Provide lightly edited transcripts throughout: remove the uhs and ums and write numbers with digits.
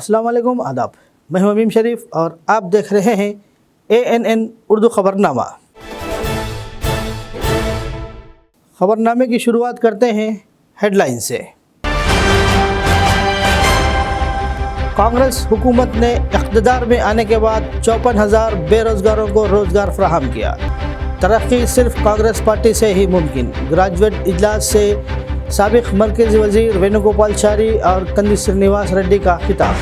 अस्सलाम वालेकुम आदाब। मैं हूं अमीम शरीफ और आप देख रहे हैं ANN उर्दू खबरनामा। खबरनामे की शुरुआत करते हैं हेडलाइन से। कांग्रेस हुकूमत ने इक़्तिदार में आने के बाद 54,000 बेरोज़गारों को रोज़गार फराहम किया। तरक्की सिर्फ कांग्रेस पार्टी से ही मुमकिन। ग्रेजुएट इजलास से साबिक़ मरकज़ी वज़ीर वेणुगोपालाचारी और कंदी श्रीनिवास रेड्डी का खिताब।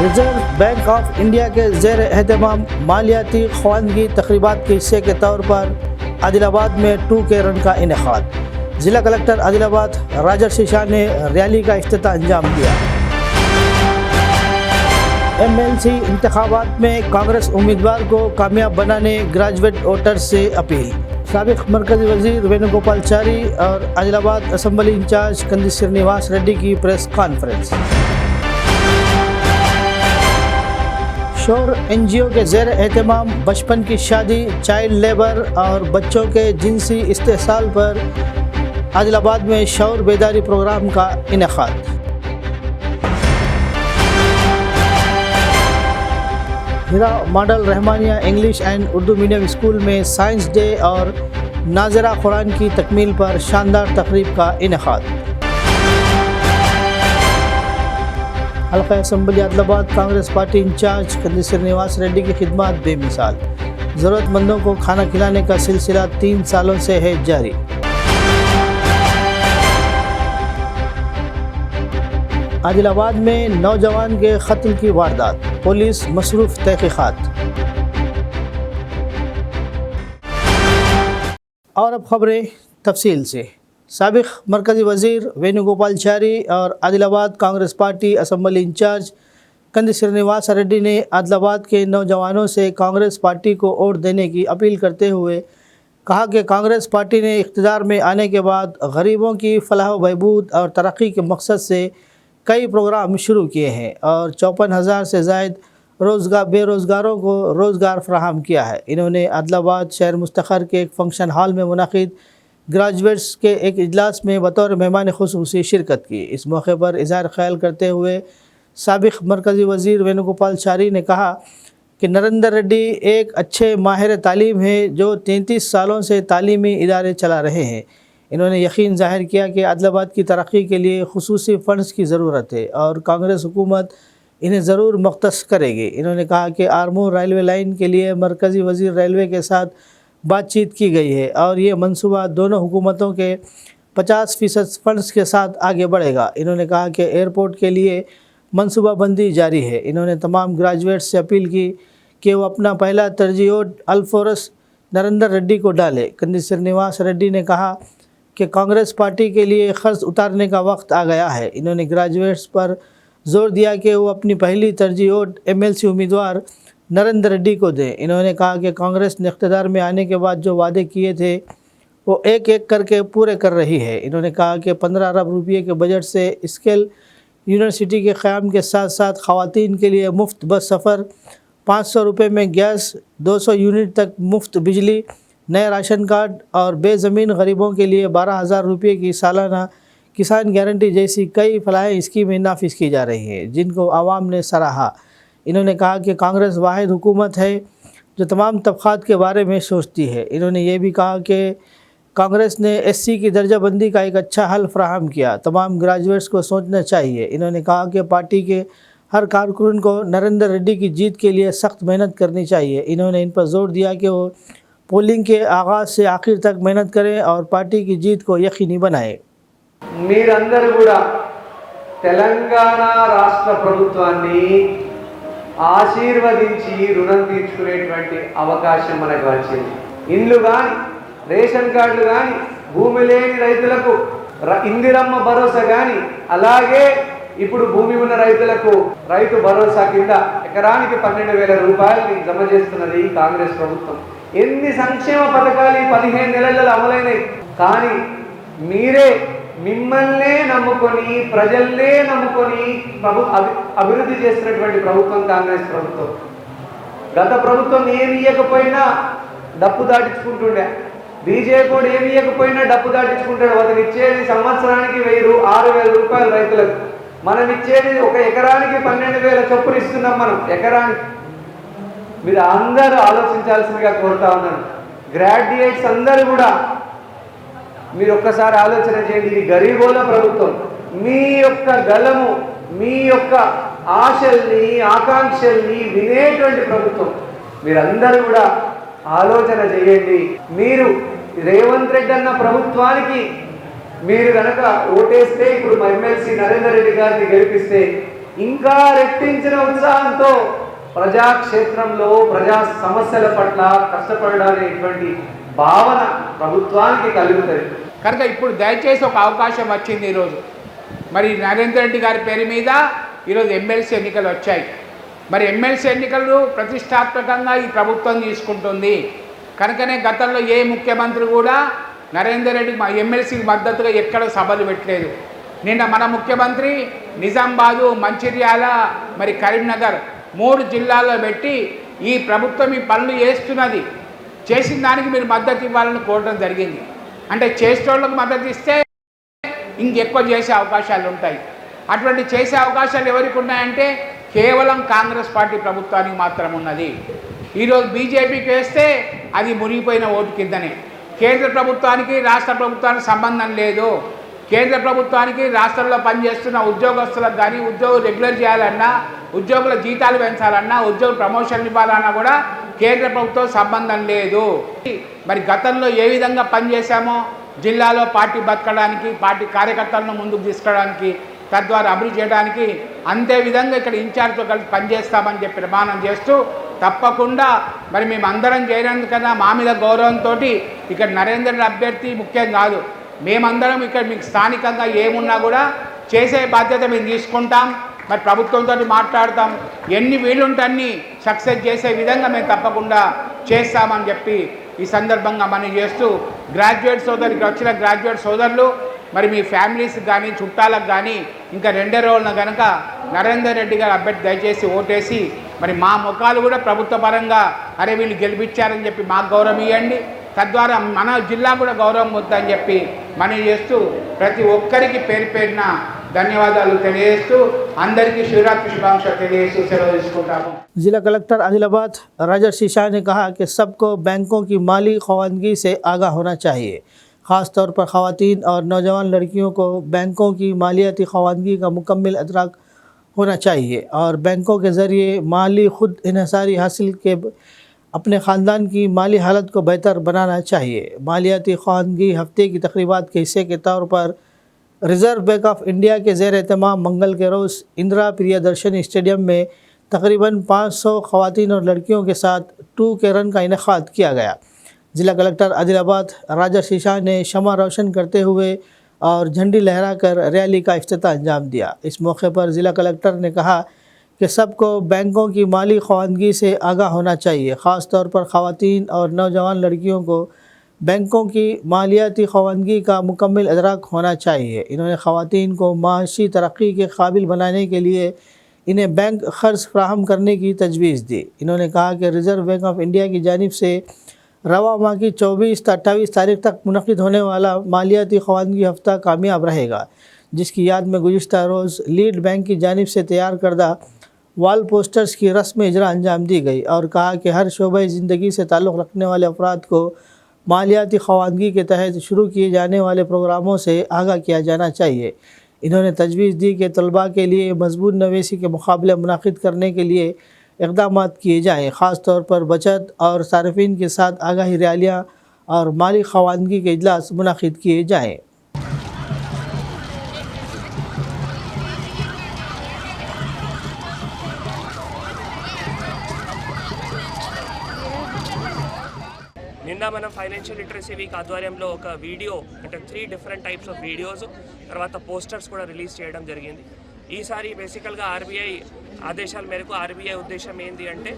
रिजर्व बैंक ऑफ इंडिया के ज़ेर एहतमाम मालियाती ख़वानगी तक़रीबात के हिस्से के तौर पर आदिलाबाद में 2K रन का इनेकाद। ज़िला कलेक्टर आदिलाबाद राजर्षि शाह ने रैली का इफ्तिताह अंजाम दिया। MLC इंतखाबात में कांग्रेस उम्मीदवार को कामयाब बनाने ग्रेजुएट वोटर्स से अपील। साबिक़ मरकज़ी वज़ीर वेणुगोपालाचारी और आदिलाबाद असम्बली इंचार्ज कंदी श्रीनिवास रेड्डी की प्रेस कॉन्फ्रेंस। शोर NGO के ज़ेर एहतमाम बचपन की शादी, चाइल्ड लेबर और बच्चों के जिनसी इस्तेहसाल पर आदिलाबाद में शौर बेदारी प्रोग्राम का इनेकाद। Hira model Rahmania English and Urdu medium school में साइंस डे और नाज़िरा कुरान की तकमील पर शानदार तकरीब का इनेकाद। हल्का assembly Adilabad Congress party in charge Kandi Srinivas Reddy की खिदमत बेमिसाल। ज़रूरतमंदों को खाना खिलाने का सिलसिला 3 सालों से है जारी। आदिलाबाद में नौजवान के कत्ल की वारदात, पुलिस मसरूफ़ तहक़ीक़ात। और अब खबरें तफसील से। साबिक़ मरकज़ी वज़ीर वेणुगोपालाचारी और Adilabad Congress party assembly in charge Kandi Srinivas Reddy ने आदिलाबाद के नौजवानों से कांग्रेस पार्टी को वोट देने की अपील करते हुए कहा कि कांग्रेस पार्टी ने इक़्तिदार में आने के बाद गरीबों की फलाह व बहबूद और तरक्की के मकसद से कई प्रोग्राम शुरू किए हैं और 54,000 से ज़ायद बेरोज़गारों को रोज़गार फराहम किया है। इन्होंने आदिलाबाद शहर मुस्तक़र के एक फंक्शन हॉल में मुनाक़िद ग्रेजुएट्स के एक इजलास में बतौर मेहमान ख़ुसूसी शिरकत की। इस मौके पर इज़हार ख़याल करते हुए साबिक़ मरकज़ी वज़ीर वेणुगोपालाचारी ने कहा कि नरेंद्र रेड्डी एक अच्छे माहिर तालीम है जो 33 सालों से तालीमी इदारे चला रहे हैं। इन्होंने यकीन ज़ाहिर किया कि आदिलाबाद की तरक्की के लिए ख़ुसूसी फ़ंड्स की ज़रूरत है और कांग्रेस हुकूमत इन्हें ज़रूर मुख्तस करेगी। इन्होंने कहा कि आर्मूर रेलवे लाइन के लिए मरकज़ी वज़ीर रेलवे के साथ बातचीत की गई है और ये मंसूबा दोनों हुकूमतों के 50% फ़ंड्स के साथ आगे बढ़ेगा। इन्होंने कहा कि एयरपोर्ट के लिए मनसूबा बंदी जारी है। इन्होंने तमाम ग्रेजुएट्स से अपील की कि वो अपना पहला तरजीह वोट अल्फोरस नरेंद्र रेड्डी को डाले। कंदी श्रीनिवास रेड्डी ने कहा कि कांग्रेस पार्टी के लिए ख़र्च उतारने का वक्त आ गया है। इन्होंने ग्रेजुएट्स पर ज़ोर दिया कि वो अपनी पहली तरजीह वोट MLC उम्मीदवार नरेंद्र रेड्डी को दें। इन्होंने कहा कि कांग्रेस ने इक़्तिदार में आने के बाद जो वादे किए थे वो एक एक करके पूरे कर रही है। इन्होंने कहा कि 15 अरब रुपये के बजट से स्किल यूनिवर्सिटी के क़याम के साथ साथ ख़वातीन के लिए मुफ्त बस सफ़र, 500 रुपये में गैस, 200 यूनिट तक मुफ्त बिजली, नए राशन कार्ड और बेज़मीन गरीबों के लिए 12,000 रुपये की सालाना किसान गारंटी जैसी कई फलाह स्कीमें नाफिज की जा रही हैं जिनको आवाम ने सराहा। इन्होंने कहा कि कांग्रेस वाहिद हुकूमत है जो तमाम तबक़ात के बारे में सोचती है। इन्होंने ये भी कहा कि कांग्रेस ने SC की दर्जाबंदी का एक अच्छा हल फराहम किया, तमाम ग्रेजुएट्स को सोचना चाहिए। इन्होंने कहा कि पार्टी के हर कारकुन को नरेंद्र रेड्डी की जीत के लिए सख्त मेहनत करनी चाहिए। इन्होंने इन पर ज़ोर दिया कि वो पोलिंग के आगाज़ से आखिर तक मेहनत करें और पार्टी की जीत को यकीनी बनाएं। మీరందరూ కూడా తెలంగాణ రాష్ట్ర ప్రభుత్వాన్ని ఆశీర్వదించి రుణం తీర్చుకునేటువంటి అవకాశం మనకు వచ్చింది. ఇండ్లు కానీ, రేషన్ కార్డులు కానీ, భూమి లేని రైతులకు ఇందిరమ్మ భరోసా కానీ, అలాగే ఇప్పుడు భూమి ఉన్న రైతులకు రైతు భరోసా కింద ఎకరానికి 12,000 రూపాయలు జమ చేస్తున్నది కాంగ్రెస్ ప్రభుత్వం. ఎన్ని సంక్షేమ పథకాలు 15 నెలల్లో అమలైనాయి. కానీ మీరే మిమ్మల్నే నమ్ముకొని ప్రజల్నే నమ్ముకొని అభివృద్ధి చేస్తున్నటువంటి ప్రభుత్వం కాంగ్రెస్ ప్రభుత్వం. గత ప్రభుత్వం ఏమి ఇవ్వకపోయినా డప్పు దాటించుకుంటుండే, బీజేపీ కూడా ఏమి ఇవ్వకపోయినా డప్పు దాటించుకుంటాడు. అతను ఇచ్చేది సంవత్సరానికి 6,000 రూపాయలు రైతులకు. మనం ఇచ్చేది ఒక ఎకరానికి 12,000 చొప్పున ఇస్తున్నాం మనం ఎకరానికి. మీరు అందరూ ఆలోచించాల్సిందిగా కోరుతా ఉన్నాను. గ్రాడ్యుయేట్స్ అందరూ కూడా మీరు ఒక్కసారి ఆలోచన చేయండి. ఇది గరీబోల ప్రభుత్వం. మీ యొక్క గలము, మీ యొక్క ఆశల్ని, ఆకాంక్షల్ని వినేటువంటి ప్రభుత్వం. మీరందరూ కూడా ఆలోచన చేయండి. మీరు రేవంత్ రెడ్డి అన్న ప్రభుత్వానికి మీరు కనుక ఓటేస్తే, ఇప్పుడు ఎమ్మెల్సీ నరేందర్ రెడ్డి గారిని గెలిపిస్తే ఇంకా రెట్టించిన ఉత్సాహంతో ప్రజాక్షేత్రంలో ప్రజా సమస్యల పట్ల కష్టపడడానికి భావన ప్రభుత్వానికి కలుగుతుంది. కనుక ఇప్పుడు దయచేసి ఒక అవకాశం వచ్చింది ఈరోజు. మరి నరేందర్ రెడ్డి గారి పేరు మీద ఈరోజు ఎమ్మెల్సీ ఎన్నికలు వచ్చాయి. మరి ఎమ్మెల్సీ ఎన్నికలు ప్రతిష్టాత్మకంగా ఈ ప్రభుత్వం తీసుకుంటుంది. కనుకనే గతంలో ఏ ముఖ్యమంత్రి కూడా నరేందర్ రెడ్డి ఎమ్మెల్సీకి మద్దతుగా ఎక్కడ సభలు పెట్టలేదు. నిన్న మన ముఖ్యమంత్రి నిజామాబాదు, మంచిర్యాల, మరి కరీంనగర్ 3 జిల్లాల్లో పెట్టి ఈ ప్రభుత్వం ఈ పనులు చేస్తున్నది, చేసిన దానికి మీరు మద్దతు ఇవ్వాలని కోరడం జరిగింది. అంటే చేసేటోళ్ళకు మద్దతు ఇస్తే ఇంకెక్కువ చేసే అవకాశాలు ఉంటాయి. అటువంటి చేసే అవకాశాలు ఎవరికి ఉన్నాయంటే కేవలం కాంగ్రెస్ పార్టీ ప్రభుత్వానికి మాత్రం ఉన్నది. ఈరోజు బీజేపీకి వేస్తే అది మునిగిపోయిన ఓటు కిందనే. కేంద్ర ప్రభుత్వానికి రాష్ట్ర ప్రభుత్వానికి సంబంధం లేదు. కేంద్ర ప్రభుత్వానికి రాష్ట్రంలో పనిచేస్తున్న ఉద్యోగస్తులకు కానీ ఉద్యోగులు రెగ్యులర్ చేయాలన్నా, ఉద్యోగుల జీతాలు పెంచాలన్నా, ఉద్యోగ ప్రమోషన్లు ఇవ్వాలన్నా కూడా కేంద్ర ప్రభుత్వం సంబంధం లేదు. మరి గతంలో ఏ విధంగా పనిచేశామో జిల్లాలో పార్టీ బతకడానికి, పార్టీ కార్యకర్తలను ముందుకు తీసుకురావడానికి, తద్వారా అభివృద్ధి చేయడానికి అంతే విధంగా ఇక్కడ ఇన్ఛార్జ్తో కలిసి పనిచేస్తామని చెప్పి ప్రమాణం చేస్తూ తప్పకుండా మరి మేము అందరం చేరినందుకన్నా మా మీద గౌరవంతో ఇక్కడ నరేందర్ రెడ్డి అభ్యర్థి ముఖ్యం కాదు. మేమందరం ఇక్కడ మీకు స్థానికంగా ఏమున్నా కూడా చేసే బాధ్యత మేము తీసుకుంటాం. మరి ప్రభుత్వంతో మాట్లాడతాం. ఎన్ని వీలుంటే అన్ని సక్సెస్ చేసే విధంగా మేము తప్పకుండా చేస్తామని చెప్పి ఈ సందర్భంగా మనం చేస్తూ గ్రాడ్యుయేట్ సోదరు, ఇక్కడ వచ్చిన గ్రాడ్యుయేట్ సోదరులు మరి మీ ఫ్యామిలీస్కి కానీ చుట్టాలకు కానీ ఇంకా 2 రోజుల కనుక నరేందర్ రెడ్డి గారు అభ్యర్థి దయచేసి ఓటేసి మరి మా ముఖాలు కూడా ప్రభుత్వ పరంగా అరే వీళ్ళు గెలిపించారని చెప్పి మాకు గౌరవం ఇవ్వండి. తద్వారా మన జిల్లా కూడా గౌరవం వద్దని చెప్పి మనం చేస్తూ ప్రతి ఒక్కరికి పేరు పేరున ధన్యవాదాలు తెలియజేస్తూ అందరికీ शिवरात्रि शुभाकांक्षలు తెలియజేస్తూ సెలవు తీసుకుంటాము. जिला कलेक्टर आदिलाबाद राजर्षि शाह ने कहा कि सबको बैंकों की माली खवानगी से आगाह होना चाहिए। ख़ास तौर पर ख़वातीन और नौजवान लड़कियों को बैंकों की मालियाती खवानगी का मुकम्मल अदराक होना चाहिए और बैंकों के ज़रिए माली खुद इन्हिसारी हासिल के अपने ख़ानदान की माली हालत को बेहतर बनाना चाहिए। मालियाती खवानगी हफ्ते की तकरीबात के हिस्से के तौर पर रिज़र्व बैंक ऑफ इंडिया के ज़ेर एहतमाम मंगल के रोज़ इंदिरा प्रियदर्शनी स्टेडियम में तकरीबन 500 ख़वातीन और लड़कियों के साथ 2K रन का इनेकाद किया गया। ज़िला कलेक्टर आदिलाबाद राजर्षि शाह ने शमा रोशन करते हुए और झंडी लहराकर रैली का इफ्तिताह अंजाम दिया। इस मौके पर ज़िला कलेक्टर ने कहा कि सबको बैंकों की माली खवानगी से आगाह होना चाहिए। ख़ास तौर पर ख़वातीन और नौजवान लड़कियों को बैंकों की मालियाती खवानगी का मुकम्मल अदराक होना चाहिए। इन्होंने ख़वातीन को माशी तरक्की के काबिल बनाने के लिए इन्हें बैंक क़र्ज़ फ्राहम करने की तजवीज़ दी। इन्होंने कहा कि रिज़र्व बैंक ऑफ इंडिया की जानिब से रवा माह की 24 से 28 तारीख तक मुनक़िद होने वाला मालियाती खवानगी हफ़्ता कामयाब रहेगा, जिसकी याद में गुज़िश्ता रोज़ लीड बैंक की जानिब से तैयार करदा वाल पोस्टर्स की रस्म इजरा अंजाम दी गई और कहा कि हर शोबे ज़िंदगी से ताल्लुक़ रखने वाले अफराद को मालियाती खवानगी के तहत शुरू किए जाने वाले प्रोग्रामों से आगाह किया जाना चाहिए। इन्होंने तजवीज़ दी कि तलबा के लिए मजबूत नवेसी के मुकाबले मुनाक़िद करने के लिए इक़दामात किए जाएँ। ख़ास तौर पर बचत और सारिफिन के साथ आगाही रैलियाँ और माली खवानगी के इजलास मुनाक़िद किए जाएँ। నిన్న మనం ఫైనాన్షియల్ లిటరసీ వీక్ ఆధ్వర్యంలో ఒక వీడియో అంటే 3 డిఫరెంట్ టైప్స్ ఆఫ్ వీడియోస్ తర్వాత పోస్టర్స్ కూడా రిలీజ్ చేయడం జరిగింది. ఈసారి బేసికల్గా ఆర్బీఐ ఆదేశాల మేరకు ఆర్బీఐ ఉద్దేశం ఏంటి అంటే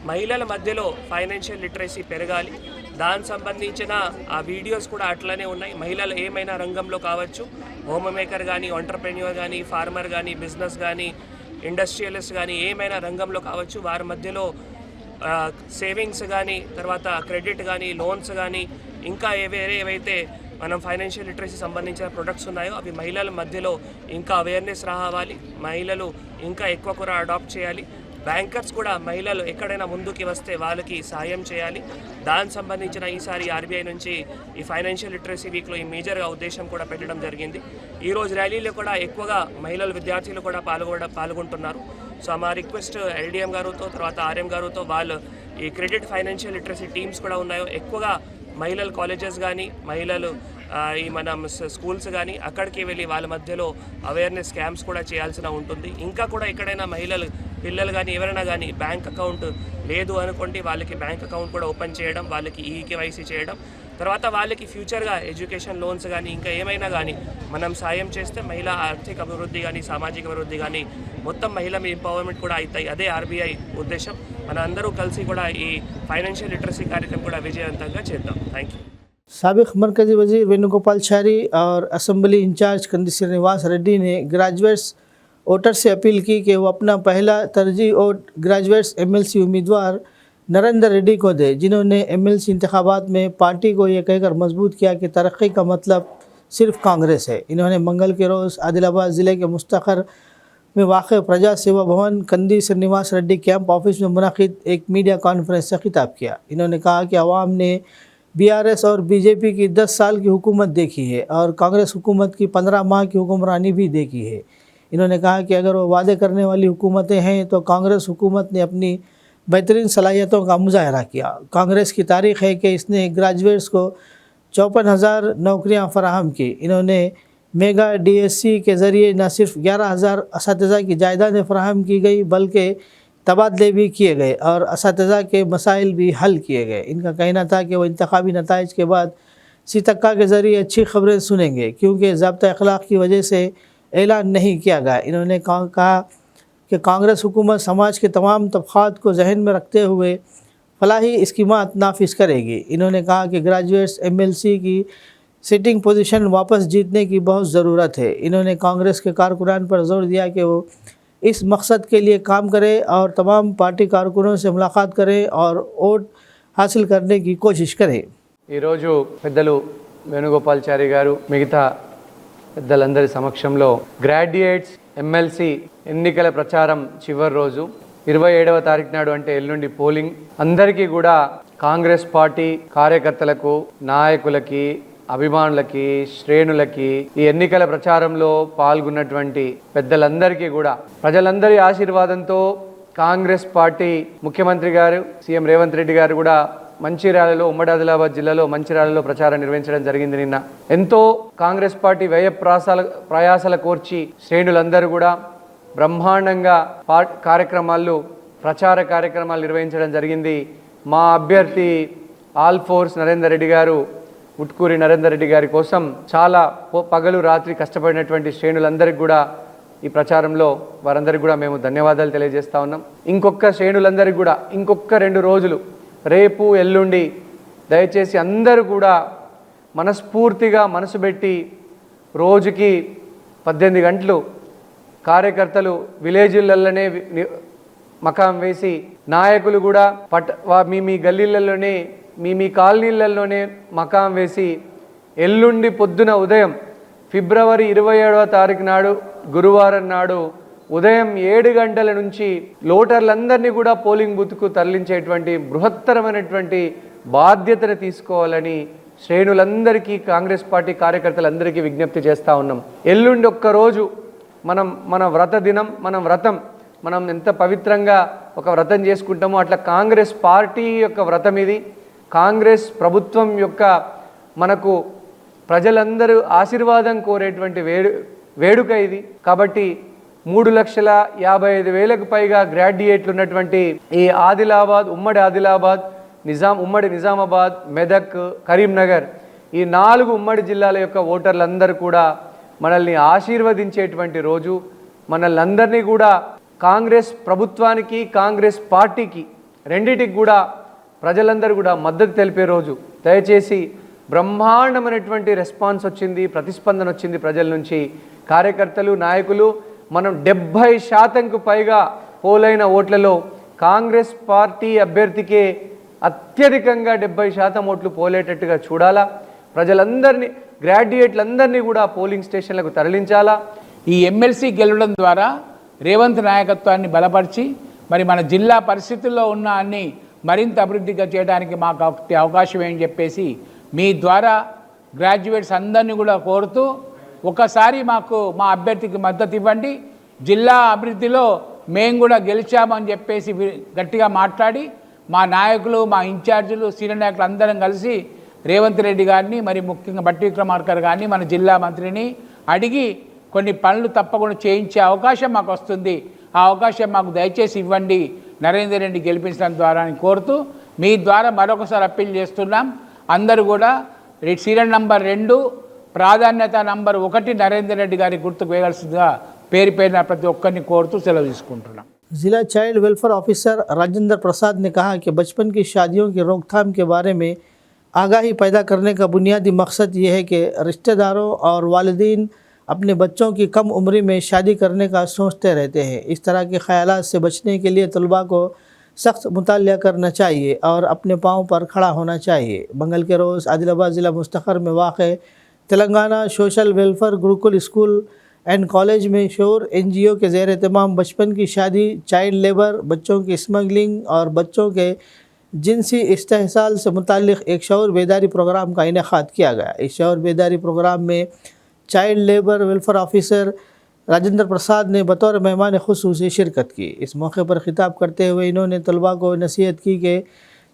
మహిళల మధ్యలో ఫైనాన్షియల్ లిటరసీ పెరగాలి. దానికి సంబంధించిన ఆ వీడియోస్ కూడా అట్లనే ఉన్నాయి. మహిళలు ఏమైనా రంగంలో కావచ్చు, హోమ్ మేకర్ కానీ, ఎంటర్ప్రెన్యూర్ కానీ, ఫార్మర్ కానీ, బిజినెస్ కానీ, ఇండస్ట్రియలిస్ట్ కానీ, ఏమైనా రంగంలో కావచ్చు, వారి మధ్యలో సేవింగ్స్ కానీ, తర్వాత క్రెడిట్ కానీ, లోన్స్ కానీ, ఇంకా ఏవైతే మనం ఫైనాన్షియల్ లిటరసీ సంబంధించిన ప్రొడక్ట్స్ ఉన్నాయో అవి మహిళల మధ్యలో ఇంకా అవేర్నెస్ రావాలి, మహిళలు ఇంకా ఎక్కువ కూడా అడాప్ట్ చేయాలి. బ్యాంకర్స్ కూడా మహిళలు ఎక్కడైనా ముందుకి వస్తే వాళ్ళకి సాయం చేయాలి. దానికి సంబంధించిన ఈసారి ఆర్బీఐ నుంచి ఈ ఫైనాన్షియల్ లిటరసీ వీక్లో ఈ మేజర్గా ఉద్దేశం కూడా పెట్టడం జరిగింది. ఈరోజు ర్యాలీలో కూడా ఎక్కువగా మహిళలు విద్యార్థులు కూడా పాల్గొంటున్నారు. సో మా రిక్వెస్ట్ ఎల్డిఎం గారితో తర్వాత ఆర్ఎం గారితో వాళ్ళు ఈ క్రెడిట్ ఫైనాన్షియల్ లిటరసీ టీమ్స్ కూడా ఉన్నాయో ఎక్కువగా మహిళలు కాలేజెస్ కానీ మహిళలు ఈ మన స్కూల్స్ కానీ అక్కడికి వెళ్ళి వాళ్ళ మధ్యలో అవేర్నెస్ క్యాంప్స్ కూడా చేయాల్సిన ఉంటుంది. ఇంకా కూడా ఎక్కడైనా మహిళలు పిల్లలు కానీ ఎవరైనా కానీ బ్యాంక్ అకౌంట్ లేదు అనుకోండి వాళ్ళకి బ్యాంక్ అకౌంట్ కూడా ఓపెన్ చేయడం, వాళ్ళకి ఈకేవైసీ చేయడం, తర్వాత వాళ్ళకి ఫ్యూచర్గా ఎడ్యుకేషన్ లోన్స్ కానీ ఇంకా ఏమైనా కానీ మనం సాయం చేస్తే మహిళా ఆర్థిక అభివృద్ధి కానీ సామాజిక అభివృద్ధి కానీ మొత్తం మహిళ ఎంపవర్మెంట్ కూడా అవుతాయి. అదే ఆర్బీఐ ఉద్దేశం. మన అందరూ కలిసి కూడా ఈ ఫైనాన్షియల్ లిటరసీ కార్యక్రమం కూడా విజయవంతంగా చేద్దాం. Thank you. साबिक मरकजी वजीर वेणुगोपाल चारी और असम्बली इंचार्ज कंदी श्रीनिवास रेड्डी ने ग्रेजुएट्स वोटर से अपील की कि वो अपना पहला तरजीह वोट ग्रेजुएट्स एमएलसी उम्मीदवार नरेंद्र रेड्डी को दे, जिन्होंने एमएलसी इंतखाबात में पार्टी को ये कहकर मजबूत किया कि तरक्की का मतलब सिर्फ कांग्रेस है. इन्होंने मंगल के रोज़ आदिलाबाद ज़िले के मुस्तखर में वाक़ प्रजा सेवा भवन कंदी श्रीनिवास रेड्डी कैंप ऑफिस में मुनाकिद एक मीडिया कॉन्फ्रेंस से खिताब किया. इन्होंने कहा कि अवाम ने बीआरएस और बीजेपी की 10 साल की हुकूमत देखी है और कांग्रेस हुकूमत की 15 माह की हुक्मरानी भी देखी है. इन्होंने कहा कि अगर वो वादे करने वाली हुकूमतें हैं तो कांग्रेस हुकूमत ने अपनी बेहतरीन सलाहियतों का मुजाहरा किया. कांग्रेस की तारीख़ है कि इसने ग्रेजुएट्स को 54,000 नौकरियां फराहम की. इन्होंने मेगा डीएससी के ज़रिए न सिर्फ 11,000 असातिज़ा की जायदादें फराहम की गई बल्कि तबादले भी किए गए और असातिज़ा के मसाइल भी हल किए गए. इनका कहना था कि वो इंतखाबी नताइज के बाद सीतक्का के ज़रिए अच्छी खबरें सुनेंगे क्योंकि ज़ाब्ता अखलाक की वजह से ऐलान नहीं किया गया. इन्होंने कहा कि कांग्रेस हुकूमत समाज के तमाम तबक़ात को जहन में रखते हुए फलाही स्कीमात नाफिज करेगी. इन्होंने कहा कि ग्रेजुएट्स एमएलसी की सिटिंग पोजीशन वापस जीतने की बहुत ज़रूरत है. इन्होंने कांग्रेस के कारकुनान पर जोर दिया कि वो इस मकसद के लिए काम करें और तमाम पार्टी कारकुनों से मुलाकात करें और वोट हासिल करने की कोशिश करें. ఈరోజు పెద్దలు వేణుగోపాల్చారి గారు మిగతా పెద్దలందరి సమక్షంలో గ్రాడ్యుయేట్స్ ఎమ్మెల్సీ ఎన్నికల ప్రచారం చివరి రోజు 27వ తారీఖు నాడు అంటే ఎల్లుండి పోలింగ్. అందరికీ కూడా కాంగ్రెస్ పార్టీ కార్యకర్తలకు నాయకులకి అభిమానులకి శ్రేణులకి ఈ ఎన్నికల ప్రచారంలో పాల్గొన్నటువంటి పెద్దలందరికీ కూడా ప్రజలందరి ఆశీర్వాదంతో కాంగ్రెస్ పార్టీ ముఖ్యమంత్రి గారు సీఎం రేవంత్ రెడ్డి గారు కూడా మంచిర్యాలలో ఉమ్మడి ఆదిలాబాద్ జిల్లాలో మంచిర్యాలలో ప్రచారం నిర్వహించడం జరిగింది. నిన్న ఎంతో కాంగ్రెస్ పార్టీ వ్యయ ప్రయాసాల కోర్చి శ్రేణులందరూ కూడా బ్రహ్మాండంగా ప్రచార కార్యక్రమాలు నిర్వహించడం జరిగింది. మా అభ్యర్థి ఆల్ ఫోర్స్ నరేందర్ రెడ్డి గారు ఉట్కూరి నరేందర్ రెడ్డి గారి కోసం చాలా పగలు రాత్రి కష్టపడినటువంటి శ్రేణులందరికీ కూడా ఈ ప్రచారంలో వారందరికీ కూడా మేము ధన్యవాదాలు తెలియజేస్తా ఉన్నాం. ఇంకొక శ్రేణులందరికీ కూడా ఇంకొక 2 రోజులు రేపు ఎల్లుండి దయచేసి అందరూ కూడా మనస్ఫూర్తిగా మనసు పెట్టి రోజుకి 18 గంటలు కార్యకర్తలు విలేజ్లలోనే మకాం వేసి నాయకులు కూడా మీ గల్లీలలోనే మీ కాలనీలలోనే మకాం వేసి ఎల్లుండి పొద్దున ఉదయం ఫిబ్రవరి 27వ తారీఖు నాడు గురువారం నాడు ఉదయం 7 గంటల నుంచి ఓటర్లందరినీ కూడా పోలింగ్ బూత్కు తరలించేటువంటి బృహత్తరమైనటువంటి బాధ్యతను తీసుకోవాలని శ్రేణులందరికీ కాంగ్రెస్ పార్టీ కార్యకర్తలందరికీ విజ్ఞప్తి చేస్తూ ఉన్నాం. ఎల్లుండి ఒక్కరోజు మన వ్రత దినం, మనం ఎంత పవిత్రంగా ఒక వ్రతం చేసుకుంటామో అట్లా కాంగ్రెస్ పార్టీ యొక్క వ్రతం ఇది. కాంగ్రెస్ ప్రభుత్వం యొక్క మనకు ప్రజలందరూ ఆశీర్వాదం కోరేటువంటి వేడుక ఇది. కాబట్టి 3,55,000కు పైగా గ్రాడ్యుయేట్లు ఉన్నటువంటి ఈ ఆదిలాబాద్, ఉమ్మడి ఆదిలాబాద్, ఉమ్మడి నిజామాబాద్, మెదక్, కరీంనగర్ ఈ 4 ఉమ్మడి జిల్లాల యొక్క ఓటర్లందరూ కూడా మనల్ని ఆశీర్వదించేటువంటి రోజు. మనల్ని అందరినీ కూడా కాంగ్రెస్ ప్రభుత్వానికి కాంగ్రెస్ పార్టీకి రెండిటికి కూడా ప్రజలందరూ కూడా మద్దతు తెలిపే రోజు. దయచేసి బ్రహ్మాండమైనటువంటి రెస్పాన్స్ వచ్చింది, ప్రతిస్పందన వచ్చింది ప్రజల నుంచి. కార్యకర్తలు, నాయకులు మనం 70% పైగా పోలైన ఓట్లలో కాంగ్రెస్ పార్టీ అభ్యర్థికే అత్యధికంగా 70% ఓట్లు పోలేటట్టుగా చూడాలా. ప్రజలందరినీ గ్రాడ్యుయేట్లందరినీ కూడా పోలింగ్ స్టేషన్లకు తరలించాలా. ఈ ఎమ్మెల్సీ గెలవడం ద్వారా రేవంత్ నాయకత్వాన్ని బలపరిచి మరి మన జిల్లా పరిస్థితుల్లో ఉన్న అన్ని మరింత అభివృద్ధిగా చేయడానికి మాకు అవకాశం ఏమని చెప్పేసి మీ ద్వారా గ్రాడ్యుయేట్స్ అందరినీ కూడా కోరుతూ ఒకసారి మాకు మా అభ్యర్థికి మద్దతు ఇవ్వండి, జిల్లా అభివృద్ధిలో మేము కూడా గెలిచామని చెప్పేసి గట్టిగా మాట్లాడి మా నాయకులు, మా ఇన్ఛార్జీలు, సీనియర్ నాయకులు అందరం కలిసి రేవంత్ రెడ్డి గారిని మరి ముఖ్యంగా బట్టి విక్రమార్కర్ గారిని మన జిల్లా మంత్రిని అడిగి కొన్ని పనులు తప్పకుండా చేయించే అవకాశం మాకు వస్తుంది. ఆ అవకాశం మాకు దయచేసి ఇవ్వండి నరేందర్ రెడ్డి గెలిపించడం ద్వారా అని కోరుతూ మీ ద్వారా మరొకసారి అప్పీల్ చేస్తున్నాం. అందరూ కూడా సీరియల్ నంబర్ 2 ప్రాధాన్యత నంబర్ 1 నరేందర్ రెడ్డి గారి గుర్తుకు వేయాల్సిందిగా పేరు పేరున ప్రతి ఒక్కరిని కోరుతూ సెలవు తీసుకుంటున్నాం. ज़िला child welfare officer Rajendra Prasad ने कहा कि बचपन की शादियों की रोकथाम के बारे में आगाही पैदा करने का बुनियादी मकसद ये है कि रिश्तेदारों और वालिदीन अपने बच्चों की कम उम्र में शादी करने का सोचते रहते हैं. इस तरह के ख्यालात से बचने के लिए तलबा को सख्त मुतालिया करना चाहिए और अपने पाँव पर खड़ा होना चाहिए. मंगल के रोज़ आदिलाबाद ज़िला मुस्तखर में वाक़ Telangana social welfare Gurukul school and college में शोर NGO के ज़ेर एहतमाम बचपन की शादी, चाइल्ड लेबर, बच्चों की स्मगलिंग और बच्चों के जिनसी इस्तेहसाल से मुताल्लिक़ एक शौर बेदारी प्रोग्राम का इनेकाद किया गया. इस शौर बेदारी प्रोग्राम में child labour welfare officer Rajendra Prasad ने बतौर मेहमान खुसूसी शिरकत की. इस मौके पर ख़िताब करते हुए इन्होंने तलबा को नसीहत की कि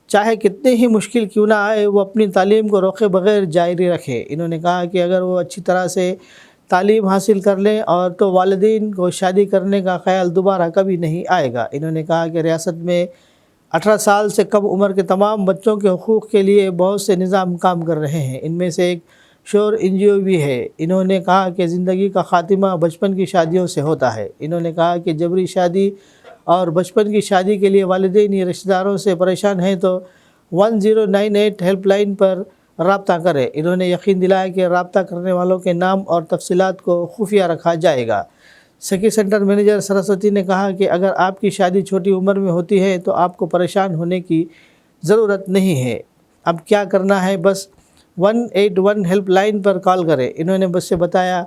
चाहे कितनी ही मुश्किल क्यों ना आए वो अपनी तालीम को रोके बगैर जारी रखें. इन्होंने कहा कि अगर वो अच्छी तरह से तालीम हासिल कर लें और तो वालिदीन को शादी करने का ख्याल दोबारा कभी नहीं आएगा. इन्होंने कहा कि रियासत में 18 साल से कम उम्र के तमाम बच्चों के हुकूक़ के लिए बहुत से निज़ाम काम कर रहे हैं. इनमें से एक शोर NGO भी है. इन्होंने कहा कि ज़िंदगी का ख़ात्मा बचपन की शादियों से होता है. इन्होंने कहा कि जबरी शादी और बचपन की शादी के लिए वालिदैन या रिश्तेदारों से परेशान हैं तो 1098 हेल्पलाइन पर रब्ता करें. इन्होंने यकीन दिलाया कि रब्ता करने वालों के नाम और तफसीलात को खुफिया रखा जाएगा. सखी सेंटर मैनेजर सरस्वती ने कहा कि अगर आपकी शादी छोटी उम्र में होती है तो आपको परेशान होने की ज़रूरत नहीं है. अब क्या करना है, बस 181 हेल्पलाइन पर कॉल करें. इन्होंने बस से बताया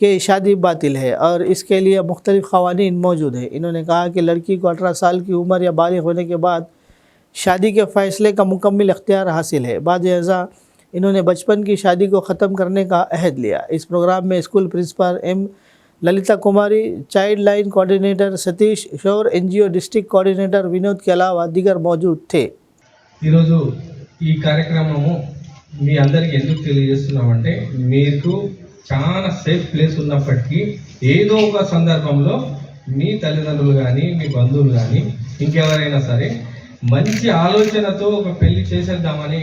कि शादी बातिल है और इसके लिए मुख्तलिफ क़वानीन मौजूद है. इन्होंने कहा कि लड़की को 18 साल की उम्र या बालिग होने के बाद शादी के फ़ैसले का मुकम्मल इख्तियार हासिल है. बाद अज़ा इन्होंने बचपन की शादी को ख़त्म करने का अहद लिया. इस प्रोग्राम में स्कूल प्रिंसिपल M ललिता कुमारी, चाइल्ड लाइन कोऑर्डिनेटर सतीश, शोर NGO डिस्ट्रिक्ट कोऑर्डिनेटर विनोद के अलावा दीगर मौजूद थे. ఈరోజు ఈ కార్యక్రమము మీ అందరికీ ఎందుకు తెలియజేస్తున్నామంటే మీకు చాలా సేఫ్ ప్లేస్ ఉన్నప్పటికీ ఏదో ఒక సందర్భంలో మీ తల్లిదండ్రులు కానీ మీ బంధువులు కానీ ఇంకెవరైనా సరే మంచి ఆలోచనతో ఒక పెళ్లి చేసేద్దామని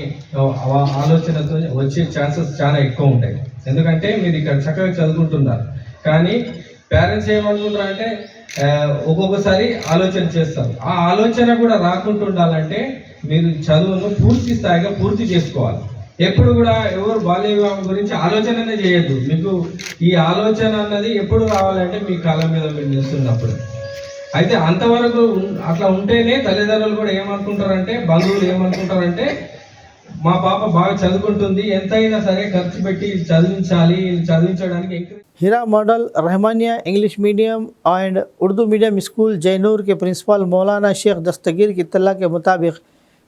ఆలోచనతో వచ్చే ఛాన్సెస్ చాలా ఎక్కువ ఉంటాయి. ఎందుకంటే మీరు ఇక్కడ చక్కగా చదువుకుంటున్నారు కానీ పేరెంట్స్ ఏమనుకుంటారు అంటే ఒక్కొక్కసారి ఆలోచన చేస్తారు. ఆ ఆలోచన కూడా రాకుండా ఉండాలంటే మీరు చదువును పూర్తి స్థాయిగా పూర్తి చేసుకోవాలి. ఎప్పుడు కూడా ఎవరు బాల్య వివాహం గురించి ఆలోచననే చేయొద్దు. మీకు ఈ ఆలోచన అన్నది ఎప్పుడు రావాలంటే మీ కాళ్ళ మీద మీరు నిలుస్తున్నప్పుడు. అయితే అంతవరకు అట్లా ఉంటేనే తల్లిదండ్రులు కూడా ఏమనుకుంటారంటే, బంధువులు ఏమనుకుంటారంటే మా పాప బాగా చదువుకుంటుంది, ఎంతైనా సరే ఖర్చు పెట్టి చదివించాలి, చదివించడానికి encourage. Heera model Rahmania English medium and Urdu medium school Jainoor के प्रिंसिपल मौलाना शेख दस्तगीर की इत्तला के मुताबिक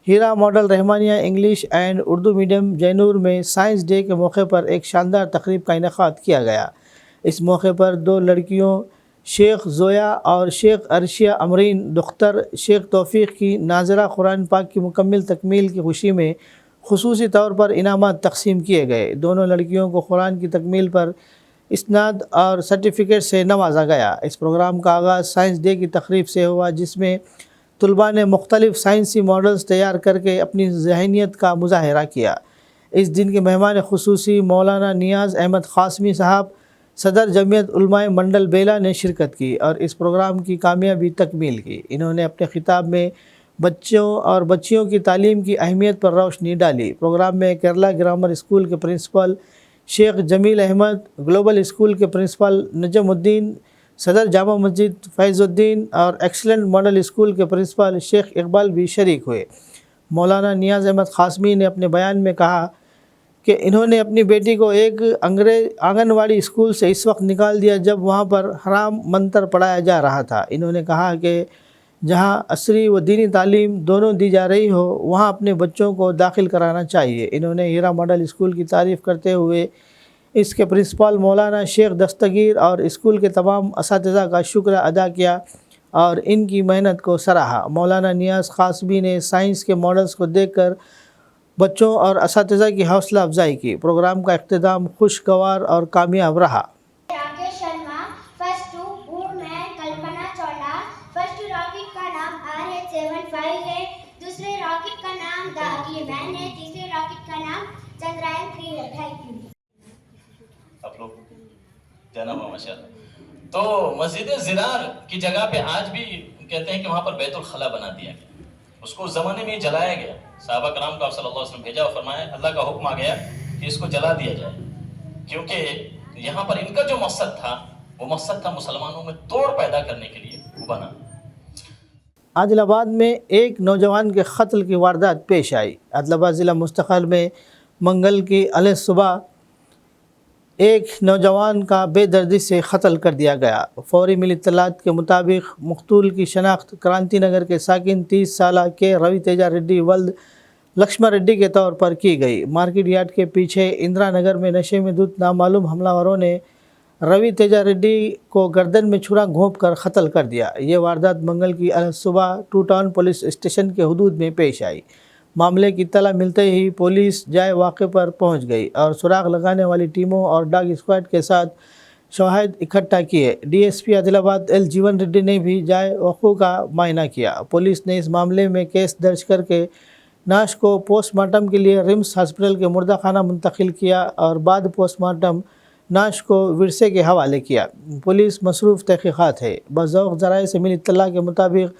Heera model Rahmania English and Urdu medium Jainoor में साइंस डे के मौके पर एक शानदार तकरीब का इनेकाद किया गया. इस मौके पर 2 लड़कियों शेख ज़ोया और शेख अर्शिया अमरीन दुख्तर शेख तौफीक की नाज़रा कुरान पाक की मुकम्मल तकमील की खुशी में खुसूसी तौर पर इनामात तकसीम किए गए. दोनों लड़कियों को कुरान की तकमील पर इसनाद और सर्टिफिकेट से नवाजा गया. इस प्रोग्राम का आगाज़ साइंस डे की तकरीब से हुआ जिसमें तलबा ने मुख्तलिफ साइंसी मॉडल्स तैयार करके अपनी ज़हनियत का मुजाहरा किया. इस दिन के मेहमान खुसूसी मौलाना नियाज़ अहमद क़ासमी साहब सदर जमीयत उलमाए मंडल बेला ने शिरकत की और इस प्रोग्राम की कामयाबी तकमील की. इन्होंने अपने खिताब में बच्चों और बच्चियों की तालीम की अहमियत पर रोशनी डाली. प्रोग्राम में केरला ग्रामर स्कूल के principal Sheikh Jameel Ahmed, global school के प्रिंसिपल नजमुद्दीन, सदर जामा मस्जिद फैज़ुद्दीन और एक्सलेंट मॉडल स्कूल के प्रिंसिपल शेख इकबाल भी शरीक हुए. मौलाना नियाज़ अहमद क़ासमी ने अपने बयान में कहा कि इन्होंने अपनी बेटी को एक अंग्रेज आंगनवाड़ी स्कूल से इस वक्त निकाल दिया जब वहाँ पर हराम मंत्र पढ़ाया जा रहा था। इन्होंने कहा कि जहाँ असरी व दीनी तालीम दोनों दी जा रही हो वहाँ अपने बच्चों को दाखिल कराना चाहिए। इन्होंने हीरा मॉडल स्कूल की तारीफ़ करते हुए इसके प्रिंसिपल मौलाना शेख दस्तगीर और स्कूल के तमाम असातिज़ा का शुक्र अदा किया और इनकी मेहनत को सराहा। मौलाना नियाज़ कासमी ने साइंस के मॉडल्स को देखकर बच्चों और असातिज़ा की हौसला अफजाई की। प्रोग्राम का इख्तिताम खुशगवार और कामयाब रहा। Rakesh Sharma, first two women Kalpana Chawla. First rocket का नाम RH-75 है, दूसरे रॉकेट का नाम द अगली मैन है, तीसरे रॉकेट का नाम चंद्रयान 3 है। Thank you. आप लोग जनाब माशाल्लाह। तो मस्जिद ज़िरार की जगह पे आज भी कहते हैं कि वहाँ पर बैतुल खला बना दिया गया, उसको उस ज़माने में जलाया गया। साहबा कराम को आप सल्लल्लाहु अलैहि वसल्लम भेजा और फरमाया अल्लाह का हुक्म आ गया कि इसको जला दिया जाए, क्योंकि यहाँ पर इनका जो मकसद था वो मकसद था मुसलमानों में तोड़ पैदा करने के लिए वो बना। आदिलाबाद में एक नौजवान के कत्ल की वारदात पेश आई। आदिलाबाद ज़िला मुस्तक़ल में मंगल की अलग सुबह एक नौजवान का बेदर्दी से कत्ल कर दिया गया। फौरी मिली इत्तलात के मुताबिक मकतूल की शनाख्त क्रांति नगर के साकिन 30 साल के रवि तेजा रेड्डी वल्द लक्ष्मण रेड्डी के तौर पर की गई। मार्केट यार्ड के पीछे इंदिरा नगर में नशे में धुत नामालूम हमलावरों ने रवि तेजा रेड्डी को गर्दन में छुरा घोंप कर कत्ल कर दिया। ये वारदात मंगल की सुबह टू टाउन पुलिस स्टेशन के हदूद में पेश आई। मामले की इत्तला मिलते ही पुलिस जाए वाक़े पर पहुंच गई और सुराग लगाने वाली टीमों और डॉग स्क्वाड के साथ शवाहिद इकट्ठा किए। डीएसपी आदिलाबाद एल जीवन रेड्डी ने भी जाए वक़ू का मायना किया। पुलिस ने इस मामले में केस दर्ज करके नाश को पोस्टमार्टम के लिए रिम्स हॉस्पिटल के मुर्दा खाना मुंतकिल किया और बाद पोस्टमार्टम नाश को विरसे के हवाले किया। पुलिस मसरूफ़ तहक़ीक़ात है। बज़ौक़ ज़राए से मिली इत्तला के मुताबिक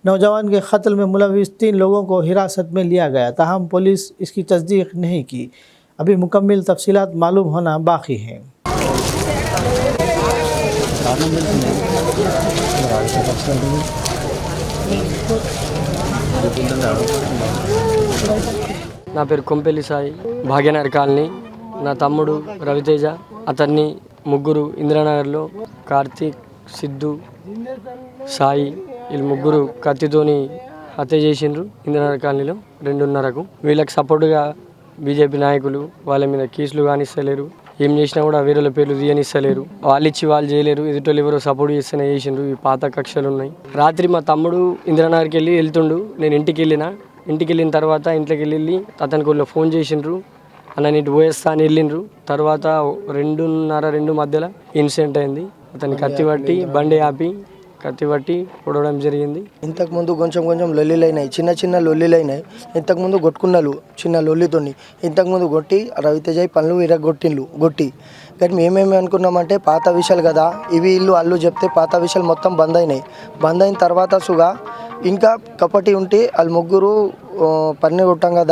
नौजवान के कत्ल में मुलविस 3 लोगों को हिरासत में लिया गया, ताहम पुलिस इसकी तस्दीक नहीं की। अभी मुकम्मल तफसीलात मालूम होना बाकी हैं। నా పేరు కొంపెల్లి సాయి, భాగ్యనగర్ కాలనీ. నా తమ్ముడు రవితేజ, అతన్ని ముగ్గురు ఇందిరానగర్లో కార్తీక్, సిద్ధు, సాయి వీళ్ళు ముగ్గురు కత్తితోని హత్య చేసిండ్రు ఇందిరానగర్ కాలనీలో 2:30కు. వీళ్ళకి సపోర్టుగా బీజేపీ నాయకులు వాళ్ళ మీద కేసులు కానిస్తలేరు, ఏం చేసినా కూడా వేరేల పేర్లు తీయనిస్తలేరు, వాళ్ళు ఇచ్చి వాళ్ళు చేయలేరు, ఎదుటోళ్ళు ఎవరో సపోర్ట్ చేస్తేనే చేసిండ్రు. ఈ పాత కక్షలు ఉన్నాయి. రాత్రి మా తమ్ముడు ఇందిరానగర్కి వెళ్తుండు, నేను ఇంటికి వెళ్ళిన తర్వాత ఇంట్లోకి వెళ్ళి అతనికి వాళ్ళు ఫోన్ చేసిండ్రు, అన్న నీటి పోయేస్తా అని వెళ్ళిండ్రు. తర్వాత 2:30 మధ్యలో ఇన్సిడెంట్ అయింది. అతన్ని కత్తి పట్టి పొడవడం జరిగింది. ఇంతకుముందు కొంచెం లొల్లిలు అయినాయి, చిన్న లొల్లిలు అయినాయి. ఇంతకుముందు కొట్టుకున్నారు చిన్న లొల్లితోని. ఇంతకుముందు కొట్టి రవితేజ పనులు కొట్టి కానీ మేమేమి అనుకున్నామంటే పాత విషయాలు కదా ఇవి, ఇల్లు అల్లు చెప్తే పాత విషయాలు మొత్తం బంద్ అయిన తర్వాత సుగా ఇంకా కపటి ఉంటే వాళ్ళు ముగ్గురు 12-1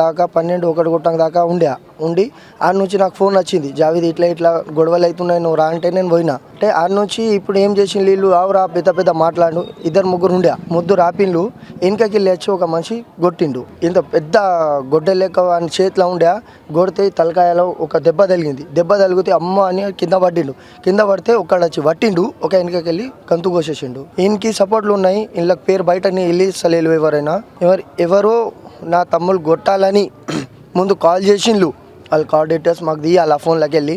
దాకా ఉండి ఆడ నుంచి నాకు ఫోన్ వచ్చింది, జావేద్ ఇట్లా గొడవలు అవుతున్నాయి నువ్వు రా అంటే నేను పోయినా. అంటే ఆడ నుంచి ఇప్పుడు ఏం చేసిన వీళ్ళు ఆవురా పెద్ద మాట్లాడు 2-3 ముద్దు రాపిండ్లు. వెనకకి వెళ్ళి వచ్చి ఒక మనిషి కొట్టిండు. ఇంత పెద్ద గొడ్డ లెక్క అని చేతిలో కొడితే తలకాయలో ఒక దెబ్బ తగిలితే అమ్మ అని కింద పడితే ఒక్కడు వచ్చి పట్టిండు, ఒక వెనకకి వెళ్ళి కంతు కోసేసిండు. ఈయనకి సపోర్ట్లు ఉన్నాయి, వీళ్ళకి పేరు బయటని వెళ్ళిస్తలేరు. ఎవరో నా తమ్ముళ్ళు కొట్టాలని ముందు కాల్ చేసిండ్లు. వాళ్ళ కాల్ డీటెయిల్స్ మాకు తీయాలి. ఆ ఫోన్లోకి వెళ్ళి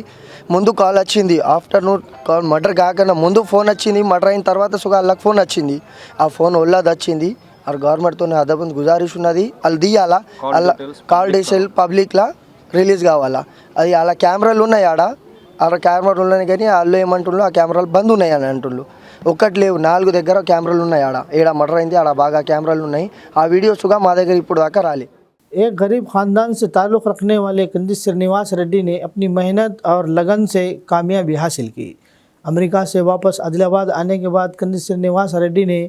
ముందు కాల్ వచ్చింది, ఆఫ్టర్నూన్ కాల్ మర్డర్ కాకుండా ముందు ఫోన్ వచ్చింది. మర్డర్ అయిన తర్వాత సుగా వాళ్ళకి ఫోన్ వచ్చింది. ఆ ఫోన్ వాళ్ళది వచ్చింది. ఆ గవర్నమెంట్తో అదబంది గుజారిష్ ఉన్నది, వాళ్ళు తీయాలా. వాళ్ళ కాల్ డీటెయిల్ పబ్లిక్లా రిలీజ్ కావాలా. అది అలా కెమెరాలు ఉన్నాయి, ఆడ కెమెరాలు ఉన్నాయి కానీ వాళ్ళు ఏమంటుండ్రు ఆ కెమెరాలు బంద్ ఉన్నాయి అని అంటుండ్రు. ఒకటి లేవు, 4 దగ్గర కెమెరాలు ఉన్నాయి. ఏడ మర్డర్ అయింది ఆడ బాగా కెమెరాలు ఉన్నాయి. ఆ వీడియోస్గా మా దగ్గర ఇప్పుడు దాకా రాలే. एक गरीब ख़ानदान से ताल्लुक़ रखने वाले कंदी श्रीनिवास रेड्डी ने अपनी मेहनत और लगन से कामयाबी हासिल की। अमेरिका से वापस आदिलाबाद आने के बाद कंदी श्रीनिवास रेड्डी ने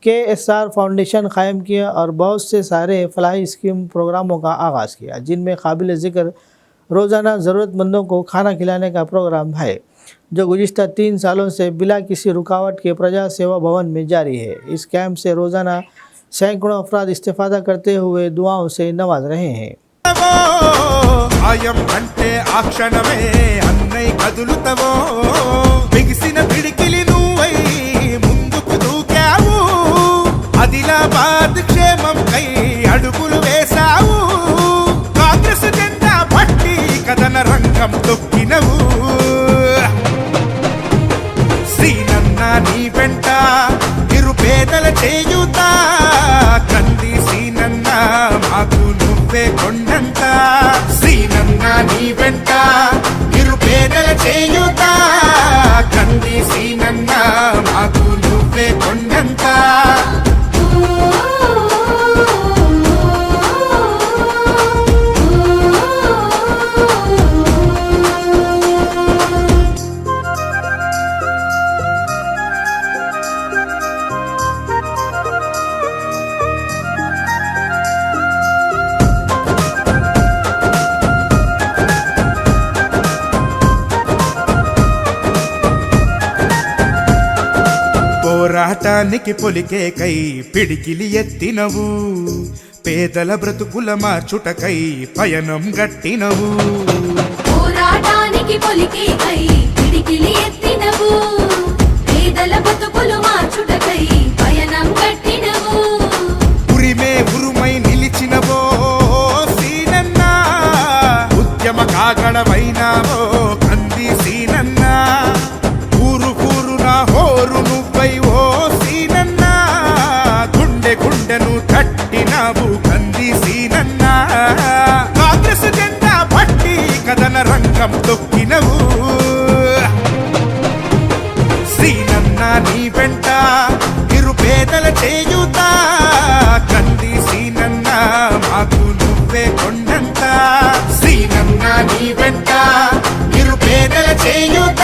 KSR फाउंडेशन कायम किया और बहुत से सारे फलाही स्कीम प्रोग्रामों का आगाज़ किया, जिनमें काबिल ज़िक्र रोज़ाना ज़रूरतमंदों को खाना खिलाने का प्रोग्राम है, जो गुज़िश्ता 3 सालों से बिला किसी रुकावट के प्रजा सेवा भवन में जारी है। इस कैंप से रोज़ाना सैकड़ों अफराद इस्तेफ़ादा करते हुए दुआओं से नवाज रहे हैं। కదులుతవో ఆయం అంటే ఆ క్షణమే అన్నై కదులుతవో బిగిసిన పిడికిలి నువ్వై ముందుకు దూకావు ఆదిలాబాద్ క్షేమం కై అడుగులు వేశావు కాంగ్రెస్ జెండా పట్టి కథన రంగం తొక్కినవు శ్రీనన్న నీ వెంట నిరుపేదల చేయుత కంది శ్రీనన్న మాకు నువ్వే కొండంత శ్రీనన్న నీ వెంట నిరుపేదల చేయుత కంది శ్రీనన్న మాకు నువ్వే కొండంత పోరాటానికి పొలికేకై పిడికిలి ఎత్తినవు పేదల బ్రతుకుల మార్చుటకై పయనం గట్టినవు పోరాటానికి పొలికేకై పిడికిలి ఎత్తినవు పేదల బ్రతుకులు మార్చుటకై పయనం గట్టినవు ఉరిమే ఉరుమై నిలిచినవో సీనన్న ఉద్యమ కాగడవైనావో కంది సీనన్న ఊరు ఊరున హోరు నువ్వై ఓ సీనన్న గుండె గుండెను తట్టినావు కంది సీనన్న కాంగ్రెస్ జెండా పట్టి కథన రంగం తొక్కినవు శ్రీనన్న నీ వెంట నిరుపేదల చేయుత కంది శ్రీనన్న మాకు నువ్వే కొండంత శ్రీనన్న నీ వెంట నిరుపేదల చేయుత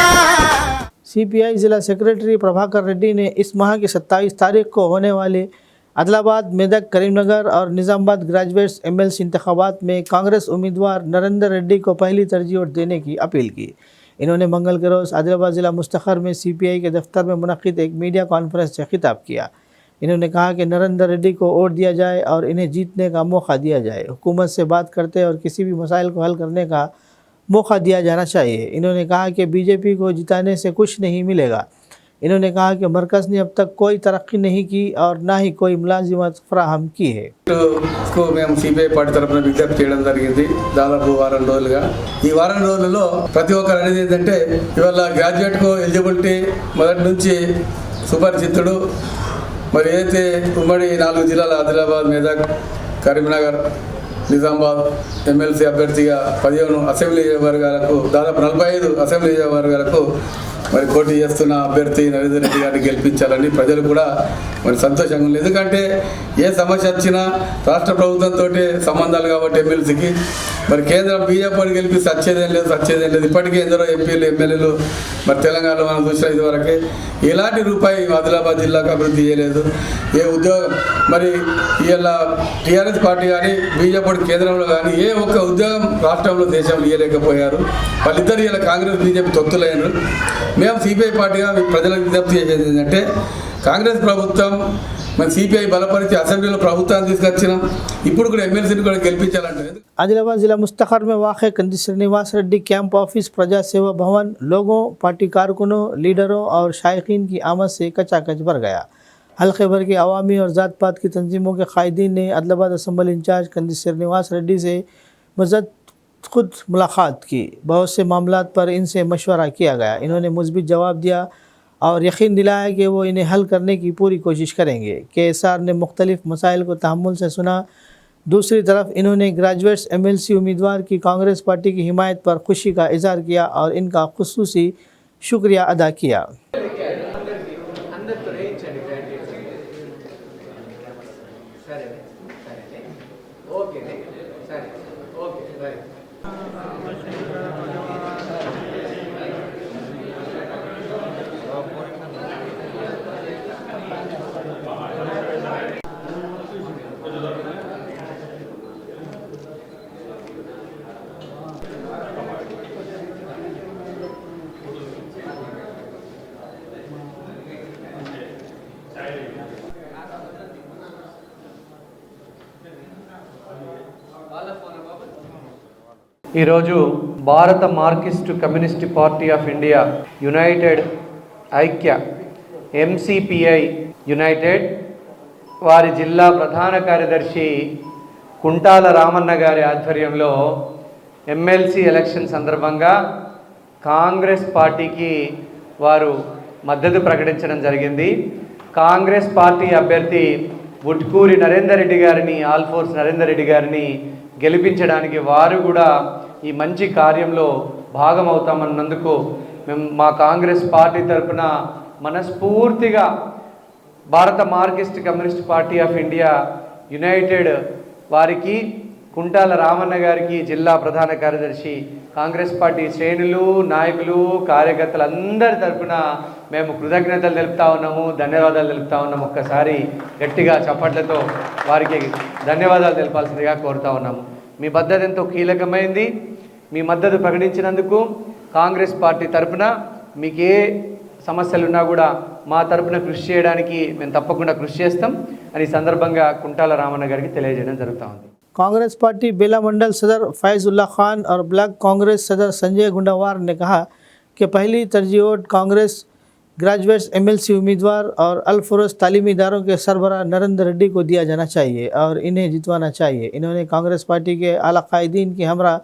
सीपीआई जिला सेक्रेटरी प्रभाकर रेड्डी ने इस माह की 27 तारीख को होने वाले आदिलाबाद, मेदक, करीमनगर और निज़ामाबाद ग्रेजुएट्स एमएलसी इंतखाबात में कांग्रेस उम्मीदवार नरेंद्र रेड्डी को पहली तरजीह वोट देने की अपील की। इन्होंने मंगल के रोज़ आदिलाबाद ज़िला मुस्तखर में सीपीआई के दफ्तर में मुनक़िद एक मीडिया कॉन्फ्रेंस से खिताब किया। इन्होंने कहा कि नरेंद्र रेड्डी को वोट दिया जाए और इन्हें जीतने का मौका दिया जाए। हुकूमत से बात करते और किसी भी मसाइल को हल करने का मौका दिया जाना चाहिए। इन्होंने कहा कि बीजेपी को जिताने से कुछ नहीं मिलेगा। इन्होंने कहा कि मरकज़ ने अब तक कोई तरक्की नहीं की और ना ही कोई मुलाजिमत फराहम की है। को మేము సిపిఐ పార్టీ తరఫున విజ్ఞప్తి చేయడం జరిగింది దాదాపు వారం రోజులుగా। ఈ వారం రోజులలో ప్రతి ఒక్కరు అనేది ఏంటంటే ఇవాళ గ్రాడ్యుయేట్కు ఎలిజిబిలిటీ మొదటి నుంచి సుపరిచితుడు మరి ఏదైతే ఉమ్మడి 4 జిల్లాల ఆదిలాబాద్, మెదక్, కరీంనగర్, నిజామాబాద్ ఎమ్మెల్సీ అభ్యర్థిగా 15 అసెంబ్లీ వర్గాలకు దాదాపు 45 అసెంబ్లీ వర్గాలకు మరి పోటీ చేస్తున్న అభ్యర్థి నరేంద్ర రెడ్డి గారిని గెలిపించాలని ప్రజలు కూడా మరి సంతోషంగా ఉంది। ఎందుకంటే ఏ సమస్య వచ్చినా రాష్ట్ర ప్రభుత్వంతో సంబంధాలు కాబట్టి ఎమ్మెల్సీకి మరి కేంద్రం బీజేపీని గెలిపిస్తే వచ్చేదేం లేదు ఇప్పటికే ఎందరో ఎంపీలు, ఎమ్మెల్యేలు మరి తెలంగాణలో మనం చూసిన ఇదివరకే ఎలాంటి రూపాయి ఆదిలాబాద్ జిల్లాకు అభివృద్ధి చేయలేదు। ఏ ఉద్యోగం మరి ఇలా టీఆర్ఎస్ పార్టీ కానీ బీజేపీ కేంద్రంలో కానీ ఏ ఒక్క ఉద్యోగం రాష్ట్రంలో దేశంలో ఇవ్వలేకపోయారు। వాళ్ళిద్దరు ఇలా కాంగ్రెస్ బీజేపీ తొత్తులైనరు। మేము సిపిఐ పార్టీగా ప్రజలకు విజ్ఞప్తి చేసేది ఏంటంటే కాంగ్రెస్ ప్రభుత్వం మరి సిపిఐ బలపరిచి అసెంబ్లీలో ప్రభుత్వాన్ని తీసుకొచ్చినాం, ఇప్పుడు కూడా ఎమ్మెల్సీని కూడా గెలిపించాలంటారు। आदिलाबाद जिला मुस्तखर में वाक़ कंदी श्रीनिवास रेड्डी कैंप ऑफिस प्रजा सेवा भवन लोगों, पार्टी कारकुनों, लीडरों और शायकीन की आमद से कचाकच भर गया। हल्के भर की अवामी और ज़ात पात की तंजीमों के कायदीन ने आदिलाबाद असम्बली इंचार्ज कंदी श्रीनिवास रेड्डी से मज़द खुद मुलाकात की। बहुत से मामलात पर इनसे मशवरा किया गया। इन्होंने मुस्बित जवाब दिया और यकीन दिलाया कि वो इन्हें हल करने की पूरी कोशिश करेंगे। KSR ने मुख्तलिफ मसाइल को तहम्मुल से सुना। दूसरी तरफ इन्होंने ग्रेजुएट्स एमएलसी उम्मीदवार की कांग्रेस पार्टी की हिमायत पर खुशी का इजहार किया और इनका खुसूसी शुक्रिया अदा किया। వాళ్ళ ఫోన్ బాబు ఈరోజు భారత Marxist communist party of India United ఐక్య ఎంసిపిఐ యునైటెడ్ వారి జిల్లా ప్రధాన కార్యదర్శి కుంటాల రామన్న గారి ఆధ్వర్యంలో ఎమ్మెల్సీ ఎలక్షన్ సందర్భంగా కాంగ్రెస్ పార్టీకి వారు మద్దతు ప్రకటించడం జరిగింది. కాంగ్రెస్ పార్టీ అభ్యర్థి ఉట్కూరి నరేందర్ రెడ్డి గారిని, ఆల్ఫోర్స్ నరేందర్ రెడ్డి గారిని గెలిపించడానికి వారు కూడా ఈ మంచి కార్యంలో భాగమవుతామన్నందుకు మేము మా కాంగ్రెస్ పార్టీ తరఫున మనస్ఫూర్తిగా భారత Marxist communist party of India United వారికి, కుంటాల రామన్న గారికి, జిల్లా ప్రధాన కార్యదర్శి, కాంగ్రెస్ పార్టీ శ్రేణులు, నాయకులు, కార్యకర్తలు అందరి తరఫున మేము కృతజ్ఞతలు తెలుపుతా ఉన్నాము, ధన్యవాదాలు తెలుపుతా ఉన్నాము. ఒక్కసారి గట్టిగా చప్పట్లతో వారికి ధన్యవాదాలు తెలపాల్సిందిగా కోరుతా ఉన్నాము. మీ మద్దతు ఎంతో కీలకమైంది. మీ మద్దతు ప్రకటించినందుకు కాంగ్రెస్ పార్టీ తరఫున మీకు ఏ సమస్యలున్నా కూడా మా తరఫున కృషి చేయడానికి మేము తప్పకుండా కృషి చేస్తాం అని సందర్భంగా కుంటాల రామన్న గారికి తెలియజేయడం జరుగుతూ ఉంది. कांग्रेस पार्टी बेला मंडल सदर फैज़ुल्ला खान और ब्लॉक कांग्रेस सदर संजय गुंडावार ने कहा कि पहली तरजीह वोट कांग्रेस ग्रेजुएट्स एमएलसी उम्मीदवार और अल-फुरस तालीमी इदारों के सरबराह नरेंद्र रेड्डी को दिया जाना चाहिए और इन्हें जितवाना चाहिए. इन्होंने कांग्रेस पार्टी के आला कायदीन की हमरा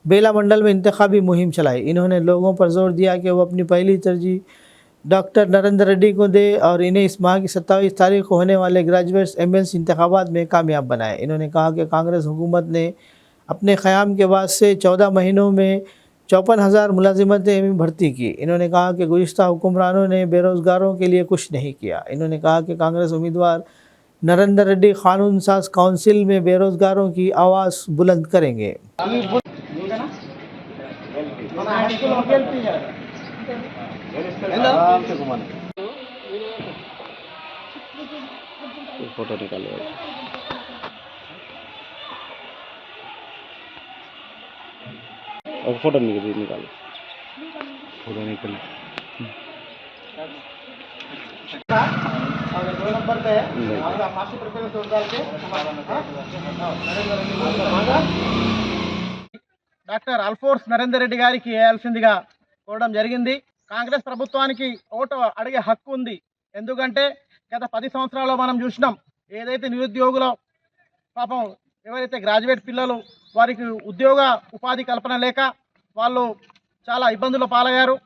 बेला मंडल में इंतखाबी मुहिम चलाई. इन्होंने लोगों पर जोर दिया कि वो अपनी पहली तरजीह डॉक्टर नरेंद्र रेड्डी को दे और इन्हें इस माह की 27 तारीख को होने वाले ग्रेजुएट्स एमएलसी इंतखाबात में कामयाब बनाए. इन्होंने कहा कि कांग्रेस हुकूमत ने अपने क़याम के बाद से 14 महीनों में 54,000 मुलाजिमतें भर्ती की. इन्होंने कहा कि गुज़िश्ता हुक्मरानों ने बेरोज़गारों के लिए कुछ नहीं किया. इन्होंने कहा कि कांग्रेस उम्मीदवार नरेंद्र रेड्डी कानून साज काउंसिल में बेरोज़गारों की आवाज़ बुलंद करेंगे. फोटो निकालो. फोटो निकालो. फोटो निकालो. नंबर पे है డాక్టర్ అల్ఫోర్స్ నరేందర్ రెడ్డి గారికి వేయాల్సిందిగా కోరడం జరిగింది. కాంగ్రెస్ ప్రభుత్వానికి ఓటు అడిగే హక్కు ఉంది. ఎందుకంటే గత 10 సంవత్సరాల్లో మనం చూసినాం, ఏదైతే నిరుద్యోగుల పాపం ఎవరైతే గ్రాడ్యుయేట్ పిల్లలు వారికి ఉద్యోగ ఉపాధి కల్పన లేక వాళ్ళు చాలా ఇబ్బందులు పాలయ్యారు.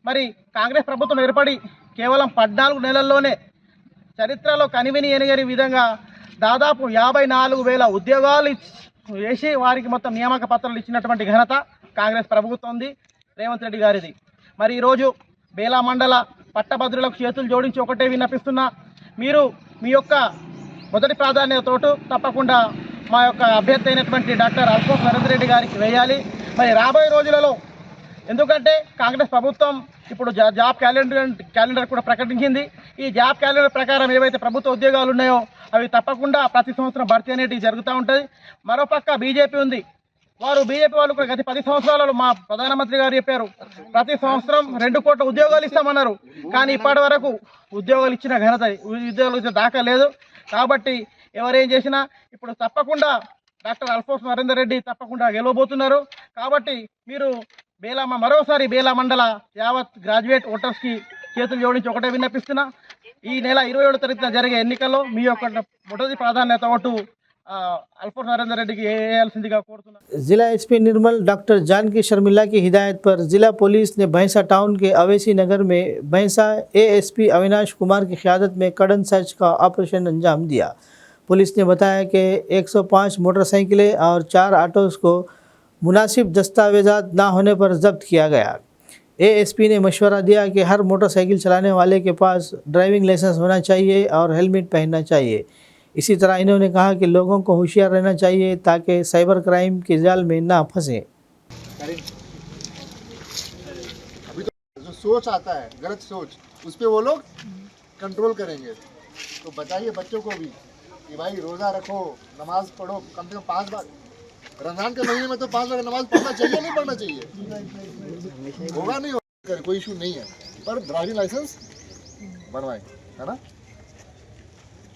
మరి కాంగ్రెస్ ప్రభుత్వం ఏర్పడి కేవలం 14 నెలల్లోనే చరిత్రలో కనివిని ఎనగని విధంగా దాదాపు 54,000 ఉద్యోగాలు వేసి వారికి మొత్తం నియామక పత్రాలు ఇచ్చినటువంటి ఘనత కాంగ్రెస్ ప్రభుత్వం ఉంది, రేవంత్ రెడ్డి గారిది. మరి ఈరోజు బేలా మండల పట్టభద్రులకు చేతులు జోడించి ఒకటే విన్నపిస్తున్నా, మీరు మీ యొక్క మొదటి ప్రాధాన్యతతో తప్పకుండా మా యొక్క అభ్యర్థి అయినటువంటి డాక్టర్ అల్ఫోర్స్ నరేందర్ రెడ్డి గారికి వేయాలి. మరి రాబోయే రోజులలో, ఎందుకంటే కాంగ్రెస్ ప్రభుత్వం ఇప్పుడు జాబ్ క్యాలెండర్ కూడా ప్రకటించింది. ఈ జాబ్ క్యాలెండర్ ప్రకారం ఏవైతే ప్రభుత్వ ఉద్యోగాలు ఉన్నాయో అవి తప్పకుండా ప్రతి సంవత్సరం భర్తీ అనేటివి జరుగుతూ ఉంటుంది. మరోపక్క బీజేపీ ఉంది. బీజేపీ వాళ్ళు కూడా గత 10 సంవత్సరాలలో మా ప్రధానమంత్రి గారు చెప్పారు, ప్రతి సంవత్సరం 2 కోట్ల ఉద్యోగాలు ఇస్తామన్నారు. కానీ ఇప్పటి వరకు ఉద్యోగాలు ఇచ్చిన ఘనత, ఉద్యోగాలు ఇచ్చిన దాఖలా లేదు. కాబట్టి ఎవరేం చేసినా ఇప్పుడు తప్పకుండా డాక్టర్ అల్ఫోర్స్ నరేందర్ రెడ్డి తప్పకుండా గెలవబోతున్నారు. కాబట్టి మీరు మరోసారి బేలా మండల యావత్ గ్రాడ్యుయేట్ ఓటర్స్కి చేతులు జోడించి ఒకటే విన్నపిస్తున్నా, ఈ నెల 27వ తారీఖున జరిగే ఎన్నికల్లో మీ యొక్క మొదటి ప్రాధాన్యత ఓటు अल्फोर्स नरेंद्र रेड्डी की వేయాల్సిందిగా కోరుతున్నాను. जिला एसपी निर्मल डॉक्टर जानकी शर्मिला की हिदायत पर जिला पुलिस ने भैंसा टाउन के अवैसी नगर में भैंसा एएसपी अविनाश कुमार की क़यादत में कड़न सर्च का ऑपरेशन अंजाम दिया. पुलिस ने बताया कि 105 मोटरसाइकिलें और 4 ऑटोज़ को मुनासिब दस्तावेज़ात ना होने पर जब्त किया गया. एएसपी ने मशवरा दिया कि हर मोटरसाइकिल चलाने वाले के पास ड्राइविंग लाइसेंस होना चाहिए और हेलमेट पहनना चाहिए. इसी तरह इन्होंने कहा कि लोगों को होशियार रहना चाहिए ताकि साइबर क्राइम के जाल में ना फंसे. अभी तो जो सोच आता है, गलत सोच, उस पर वो लोग कंट्रोल करेंगे. तो बताइए बच्चों को भी कि भाई रोज़ा रखो, नमाज पढ़ो, कम से कम 5 बार. रमजान के महीने में तो 5 बार नमाज पढ़ना चाहिए, नहीं पढ़ना चाहिए? होगा नहीं होगा, कोई इशू नहीं है, पर ड्राइविंग लाइसेंस बनवाएं, है ना.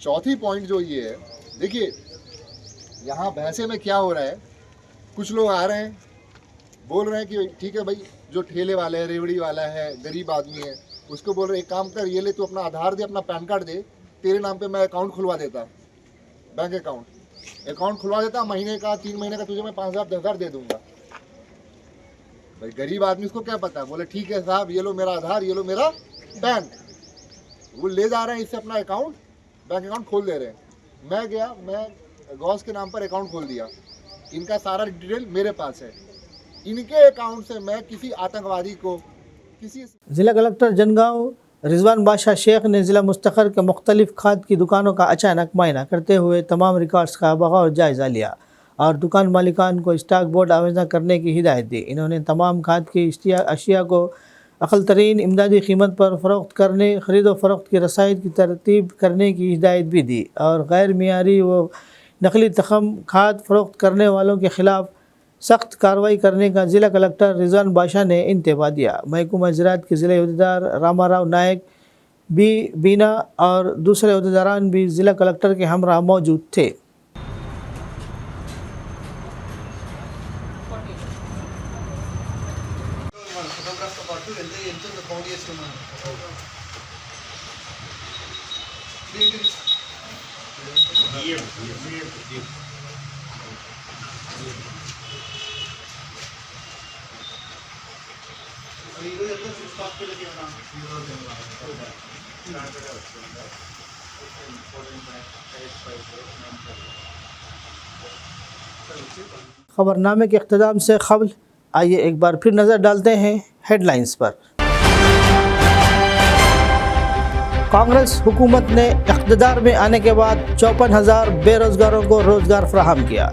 चौथी पॉइंट जो ये है, देखिए यहाँ भैंसे में क्या हो रहा है, कुछ लोग आ रहे हैं बोल रहे हैं कि ठीक है भाई, जो ठेले वाला है, रेवड़ी वाला है, गरीब आदमी है, उसको बोल रहे एक काम कर, ये ले तू अपना आधार दे, अपना पैन कार्ड दे, तेरे नाम पे मैं अकाउंट खुलवा देता, बैंक अकाउंट खुलवा देता, महीने का 3 महीने का तुझे मैं 5,000 10,000 दे दूंगा। भाई गरीब आदमी उसको क्या पता है, बोले ठीक है साहब, ये लो मेरा आधार, ये लो मेरा पैन, वो ले जा रहे हैं, इससे अपना अकाउंट बैंक अकाउंट खोल दे रहे हैं। मैं गया, मैं गौस के नाम पर अकाउंट खोल दिया, इनका सारा डिटेल मेरे पास है, इनके अकाउंट से मैं किसी आतंकवादी को किसी ज़िला कलेक्टर जनगांव रिजवान बादशाह शेख ने ज़िला मुस्तखर के मुख्तलिफ खाद की दुकानों का अचानक मुआयना करते हुए तमाम रिकॉर्ड्स का बगौर जायज़ा लिया और दुकान मालिकान को स्टॉक बोर्ड आवेदन करने की हिदायत दी। इन्होंने तमाम खाद की अशिया को अक़ल तरीन इमदादी कीमत पर फ़रोख्त करने, ख़रीद व फ़रोख्त की रसायद की तरतीब करने की हिदायत भी दी और गैर मियारी व नकली तखम खाद फ़रोख्त करने वालों के ख़िलाफ़ सख्त कार्रवाई करने का ज़िला कलेक्टर रिजवान बादशाह ने इंतबा दिया। महकमा ज़राअत के ज़िला अहदेदार रामाराव नायक बी बीना और दूसरे अहदेदारान भी ज़िला कलेक्टर के हमरा मौजूद थे। खबरनामे के इख्तिताम से क़ब्ल आइए एक बार फिर नज़र डालते हैं हेडलाइंस पर। कांग्रेस हुकूमत ने इक़्तिदार में आने के बाद 54,000 बेरोज़गारों को रोज़गार फराहम किया।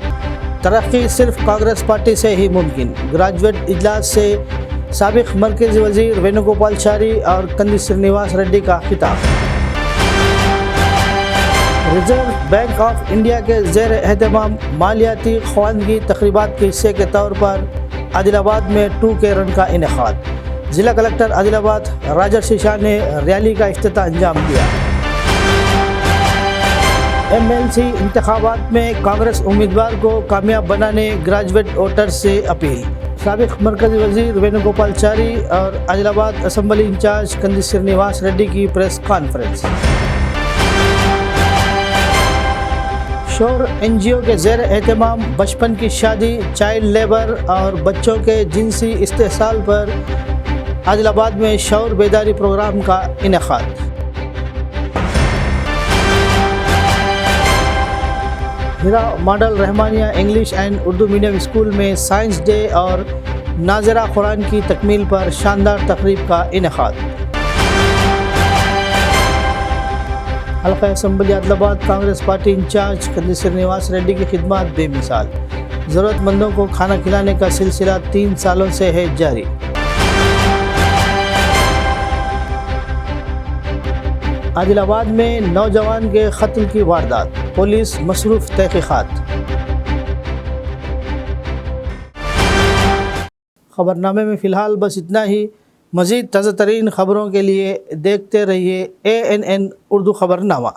तरक्की सिर्फ कांग्रेस पार्टी से ही मुमकिन। ग्रेजुएट इजलास से साबिक़ मरकज़ी वज़ीर वेणुगोपालाचारी और कंदी श्रीनिवास रेड्डी का खिताब। रिजर्व बैंक ऑफ इंडिया के ज़ेर एहतमाम मालियाती ख़वानगी तक़रीबात के हिस्से के तौर पर आदिलाबाद में 2K रन का इनेकाद। ज़िला कलेक्टर आदिलाबाद राजर्षि शाह ने रैली का इफ्तिताह अंजाम दिया। MLC इंतखाबात में कांग्रेस उम्मीदवार को कामयाब बनाने ग्रेजुएट वोटर्स से अपील। साबिक़ मरकज़ी वज़ीर वेणुगोपालाचारी और आदिलाबाद असम्बली इंचार्ज कंदी श्रीनिवास रेड्डी की प्रेस कॉन्फ्रेंस। शोर NGO के ज़ेर एहतमाम बचपन की शादी, चाइल्ड लेबर और बच्चों के जिनसी इस्तेहसाल पर आदिलाबाद में शौर बेदारी प्रोग्राम का इनेकाद। Hira model Rahmania English and Urdu medium school में साइंस डे और नाज़िरा कुरान की तकमील पर शानदार तकरीब का इनेकाद। हल्का assembly Adilabad Congress party in charge Kandi Srinivas Reddy की खिदमत बेमिसाल। ज़रूरतमंदों को खाना खिलाने का सिलसिला 3 सालों से है जारी। आदिलाबाद में नौजवान के कत्ल की वारदात, पुलिस मसरूफ़ तहक़ीक़ात। खबरनामे में फ़िलहाल बस इतना ही। मज़ीद ताज़ा तरीन ख़बरों के लिए देखते रहिए ANN उर्दू खबरनामा।